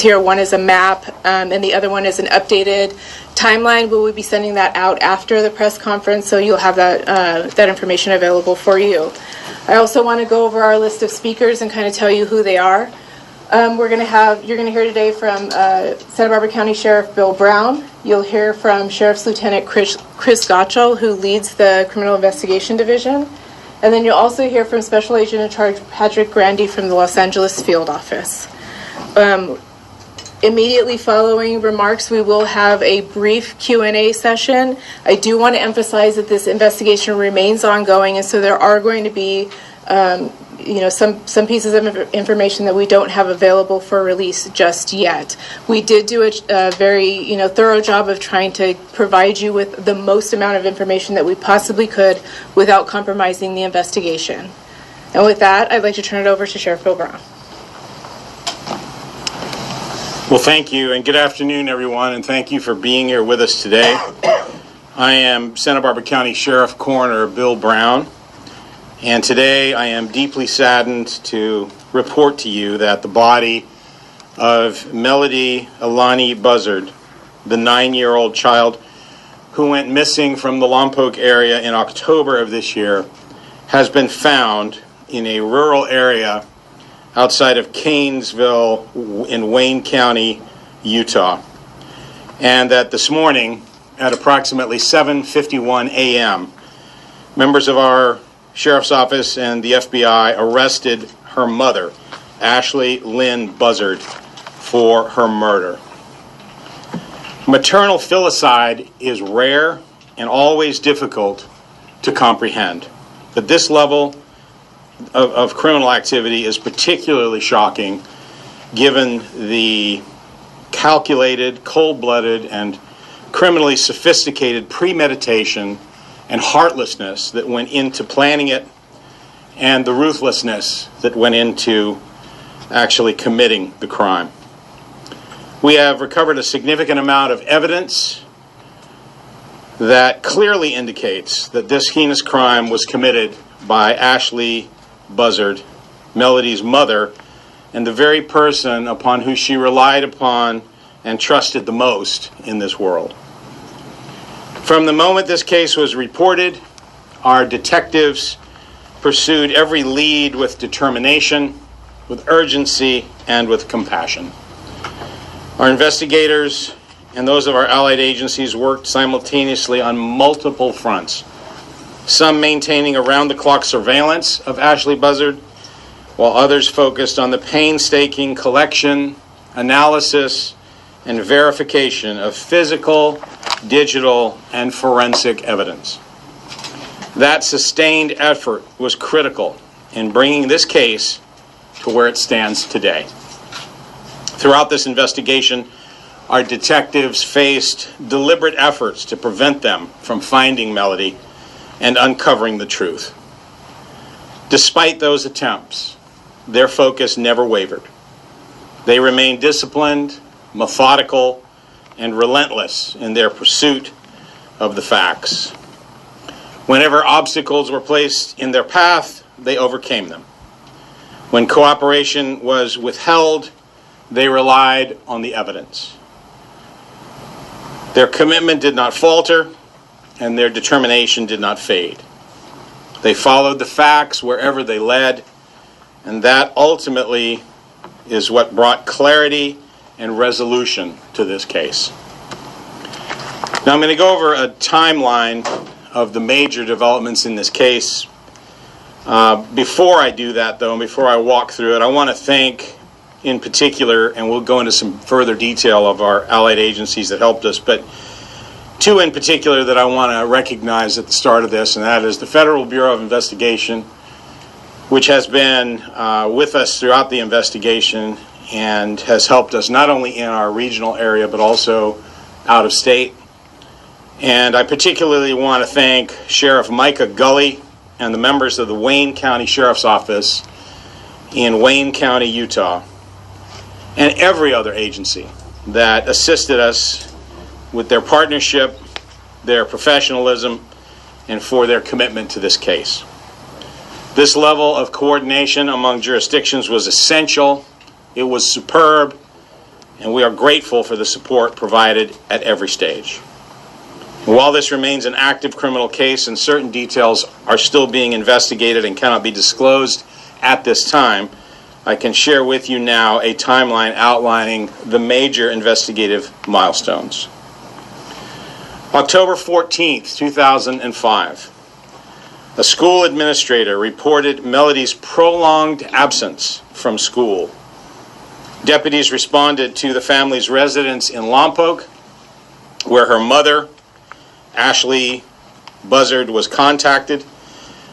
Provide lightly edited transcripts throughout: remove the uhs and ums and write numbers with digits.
documents here. One is a map, and the other one is an updated timeline. We will be sending that out after the press conference, so you'll have that information available for you. I also want to go over our list of speakers and kind of tell you who they are. You're going to hear today from Santa Barbara County Sheriff Bill Brown. You'll hear from Sheriff's Lieutenant Chris Gottschall, who leads the Criminal Investigation Division. And then you'll also hear from Special Agent in Charge Patrick Grandy from the Los Angeles Field Office. Immediately following remarks, we will have a brief Q&A session. I do want to emphasize that this investigation remains ongoing, and so there are going to be some pieces of information that we don't have available for release just yet. We did do a very thorough job of trying to provide you with the most amount of information that we possibly could without compromising the investigation. And with that, I'd like to turn it over to Sheriff Bill Brown. Well, thank you, and good afternoon, everyone, and thank you for being here with us today. I am Santa Barbara County Sheriff Coroner Bill Brown, and today I am deeply saddened to report to you that the body of Melodee Buzzard, the 9-year-old child who went missing from the Lompoc area in October of this year, has been found in a rural area outside of Canesville in Wayne County, Utah. And that this morning at approximately 7:51 a.m., members of our Sheriff's Office and the FBI arrested her mother, Ashley Lynn Buzzard, for her murder. Maternal filicide is rare and always difficult to comprehend. But this level of criminal activity is particularly shocking given the calculated, cold-blooded, and criminally sophisticated premeditation and heartlessness that went into planning it, and the ruthlessness that went into actually committing the crime. We have recovered a significant amount of evidence that clearly indicates that this heinous crime was committed by Ashley Buzzard, Melodee's mother, and the very person upon who she relied upon and trusted the most in this world. From the moment this case was reported, our detectives pursued every lead with determination, with urgency, and with compassion. Our investigators and those of our allied agencies worked simultaneously on multiple fronts, some maintaining around-the-clock surveillance of Ashley Buzzard, while others focused on the painstaking collection, analysis, and verification of physical, digital, and forensic evidence. That sustained effort was critical in bringing this case to where it stands today. Throughout this investigation, our detectives faced deliberate efforts to prevent them from finding Melodee and uncovering the truth. Despite those attempts, their focus never wavered. They remained disciplined, methodical, and relentless in their pursuit of the facts. Whenever obstacles were placed in their path, they overcame them. When cooperation was withheld, they relied on the evidence. Their commitment did not falter, and their determination did not fade. They followed the facts wherever they led, and that ultimately is what brought clarity and resolution to this case. Now I'm going to go over a timeline of the major developments in this case. Before I do that, though, and before I walk through it, I want to thank in particular, and we'll go into some further detail of our allied agencies that helped us, but two in particular that I want to recognize at the start of this, and that is the Federal Bureau of Investigation, which has been with us throughout the investigation and has helped us not only in our regional area but also out of state. And I particularly want to thank Sheriff Micah Gully and the members of the Wayne County Sheriff's Office in Wayne County, Utah, and every other agency that assisted us with their partnership, their professionalism, and for their commitment to this case. This level of coordination among jurisdictions was essential, it was superb, and we are grateful for the support provided at every stage. While this remains an active criminal case and certain details are still being investigated and cannot be disclosed at this time, I can share with you now a timeline outlining the major investigative milestones. October 14th, 2005. A school administrator reported Melodee's prolonged absence from school. Deputies responded to the family's residence in Lompoc, where her mother, Ashley Buzzard, was contacted.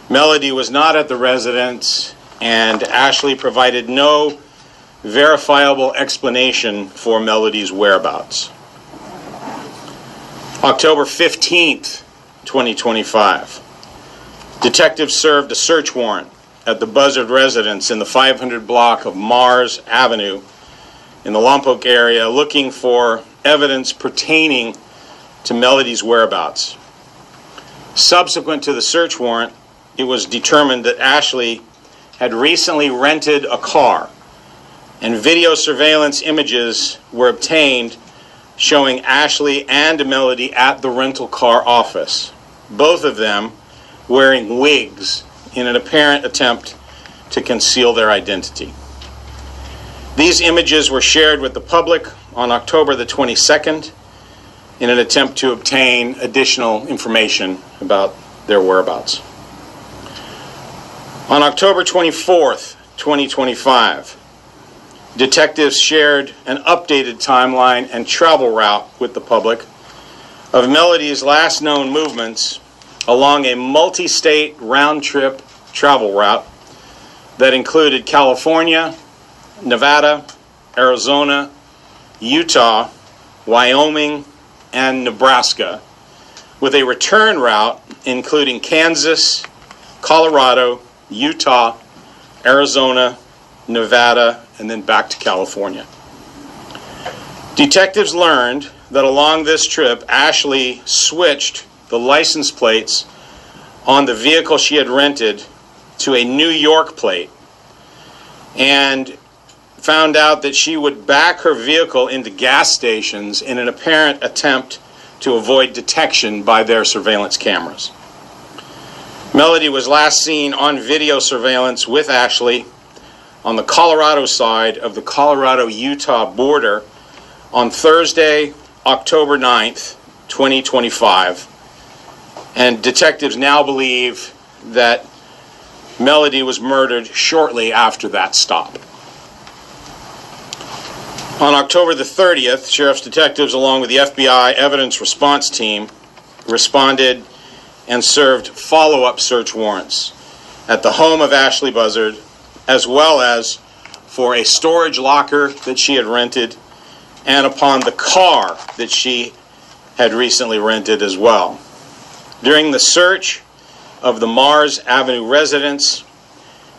Melodee was not at the residence, and Ashley provided no verifiable explanation for Melodee's whereabouts. October 15th, 2025. Detectives served a search warrant at the Buzzard residence in the 500 block of Mars Avenue in the Lompoc area, looking for evidence pertaining to Melodee's whereabouts. Subsequent to the search warrant, it was determined that Ashley had recently rented a car, and video surveillance images were obtained showing Ashley and Melodee at the rental car office, both of them wearing wigs in an apparent attempt to conceal their identity. These images were shared with the public on October the 22nd in an attempt to obtain additional information about their whereabouts. On October 24th, 2025, detectives shared an updated timeline and travel route with the public of Melodee's last known movements along a multi-state round-trip travel route that included California, Nevada, Arizona, Utah, Wyoming, and Nebraska, with a return route including Kansas, Colorado, Utah, Arizona, Nevada, and then back to California. Detectives learned that along this trip, Ashley switched the license plates on the vehicle she had rented to a New York plate, and found out that she would back her vehicle into gas stations in an apparent attempt to avoid detection by their surveillance cameras. Melodee was last seen on video surveillance with Ashley on the Colorado side of the Colorado-Utah border on Thursday, October 9th, 2025. And detectives now believe that Melodee was murdered shortly after that stop. On October the 30th, sheriff's detectives, along with the FBI evidence response team, responded and served follow-up search warrants at the home of Ashley Buzzard, as well as for a storage locker that she had rented and upon the car that she had recently rented as well. During the search of the Mars Avenue residence,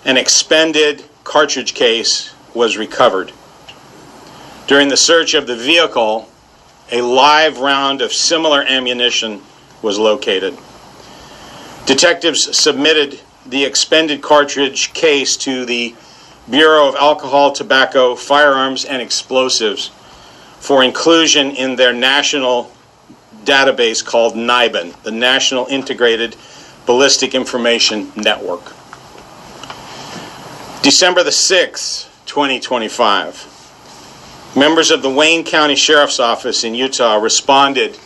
an expended cartridge case was recovered. During the search of the vehicle, a live round of similar ammunition was located. Detectives submitted the expended cartridge case to the Bureau of Alcohol, Tobacco, Firearms, and Explosives for inclusion in their national database called NIBIN, the National Integrated Ballistic Information Network. December the 6th, 2025. Members of the Wayne County Sheriff's Office in Utah responded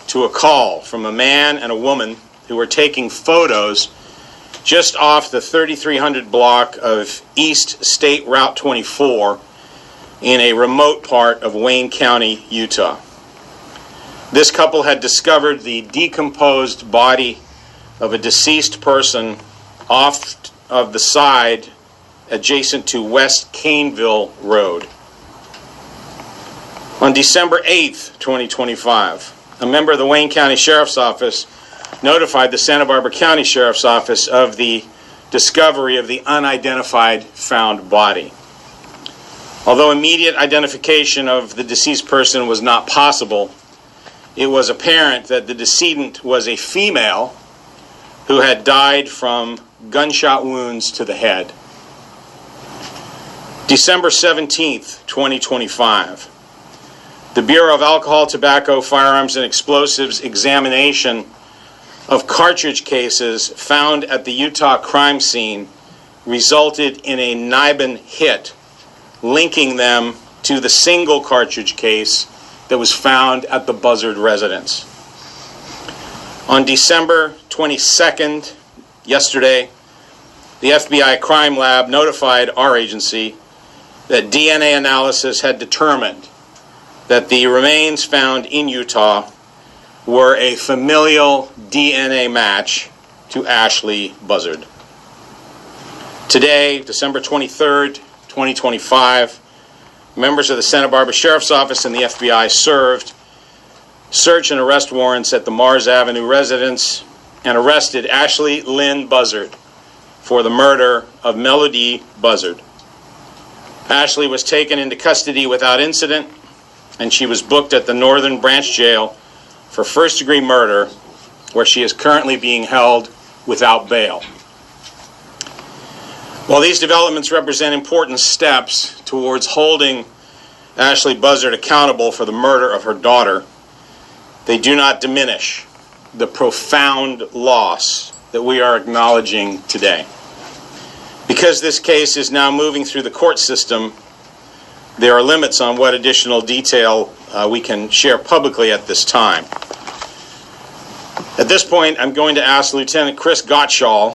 to a call from a man and a woman who were taking photos just off the 3300 block of East State Route 24 in a remote part of Wayne County, Utah. This couple had discovered the decomposed body of a deceased person off of the side adjacent to West Caneville Road. On December 8th, 2025, a member of the Wayne County Sheriff's Office notified the Santa Barbara County Sheriff's Office of the discovery of the unidentified found body. Although immediate identification of the deceased person was not possible, it was apparent that the decedent was a female who had died from gunshot wounds to the head. December 17th, 2025. The Bureau of Alcohol, Tobacco, Firearms, and Explosives examination of cartridge cases found at the Utah crime scene resulted in a NIBIN hit, linking them to the single cartridge case that was found at the Buzzard residence. On December 22nd, yesterday, the FBI Crime Lab notified our agency that DNA analysis had determined that the remains found in Utah were a familial DNA match to Ashley Buzzard. Today, December 23rd, 2025, members of the Santa Barbara Sheriff's Office and the FBI served search and arrest warrants at the Mars Avenue residence and arrested Ashley Lynn Buzzard for the murder of Melodee Buzzard. Ashley was taken into custody without incident, and she was booked at the Northern Branch Jail for first-degree murder, where she is currently being held without bail. While these developments represent important steps towards holding Ashley Buzzard accountable for the murder of her daughter, they do not diminish the profound loss that we are acknowledging today. Because this case is now moving through the court system, there are limits on what additional detail we can share publicly at this time. At this point, I'm going to ask Lieutenant Chris Gottschall